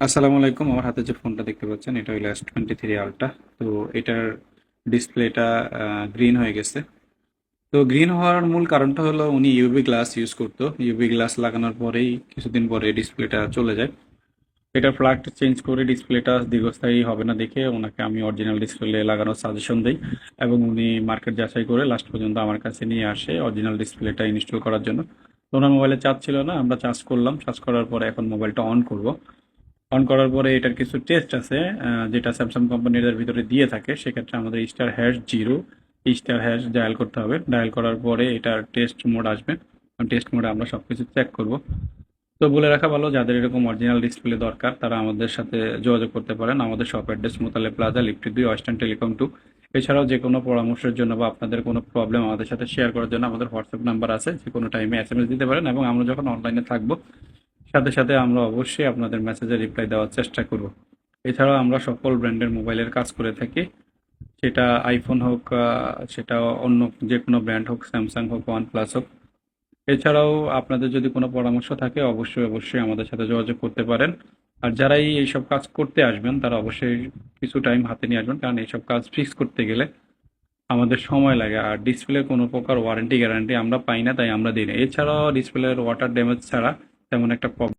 আসসালামু আলাইকুম। আমার হাতে যে ফোনটা দেখতে পাচ্ছেন এটা হলো S23 আলট্রা। তো এটার ডিসপ্লেটা গ্রিন হয়ে গেছে। তো গ্রিন হওয়ার মূল কারণটা হলো উনি ইউভি গ্লাস ইউজ করতো। ইউভি গ্লাস লাগানোর পরেই কিছুদিন পরে ডিসপ্লেটা চলে যায়। এটার প্লাগটা চেঞ্জ করে ডিসপ্লেটা দীর্ঘস্থায়ী হবে না দেখে ওনাকে আমি অরিজিনাল ডিসপ্লে লাগানোর সাজেশন দিই, এবং উনি মার্কেট যাচাই করে লাস্ট পর্যন্ত আমার কাছে নিয়ে আসে অরিজিনাল ডিসপ্লেটা ইনস্টল করার জন্য। তো ওনার মোবাইলে চার্জ ছিল না, আমরা চার্জ করলাম। চার্জ করার পরে এখন মোবাইলটা অন করব। অন করার পরে এটার কিছু টেস্ট আছে, যেটা স্যামসাং কোম্পানির ভিতরে দিয়ে থাকে। সেক্ষেত্রে আমাদের *0 *# ডায়াল করতে হবে। ডায়াল করার পরে এটার টেস্ট মোড আসবে। টেস্ট মোডে আমরা সবকিছু চেক করব। তো বলে রাখা ভালো, যাদের এরকম অরিজিনাল ডিসপ্লে দরকার তারা আমাদের সাথে যোগাযোগ করতে পারেন। আমাদের shop address মোতালে plaza, lift 2, western telecom 2। এছাড়াও যে কোনো পরামর্শের জন্য বা আপনাদের কোনো প্রবলেম আমাদের সাথে শেয়ার করার জন্য আমাদের হোয়াটসঅ্যাপ নাম্বার আছে, যে কোনো টাইমে এসএমএস দিতে পারেন, এবং আমরা যখন অনলাইনে থাকবো সাথে সাথে আমরা অবশ্যই আপনাদের মেসেজে রিপ্লাই দেওয়ার চেষ্টা করব। এছাড়াও আমরা সকল ব্র্যান্ডের মোবাইলের কাজ করে থাকি, সেটা আইফোন হোক, সেটা অন্য যে কোনো ব্র্যান্ড হোক, স্যামসাং হোক, ওয়ানপ্লাস হোক। এছাড়াও আপনাদের যদি কোনো পরামর্শ থাকে অবশ্যই অবশ্যই আমাদের সাথে যোগাযোগ করতে পারেন। আর যারাই এইসব কাজ করতে আসবেন তারা অবশ্যই কিছু টাইম হাতে নিয়ে আসবেন, কারণ এইসব কাজ ফিক্স করতে গেলে আমাদের সময় লাগে। আর ডিসপ্লের কোনো প্রকার ওয়ারেন্টি গ্যারান্টি আমরা পাই না, তাই আমরা দিই না। এছাড়াও ডিসপ্লের ওয়াটার ড্যামেজ ছাড়া তেমন একটা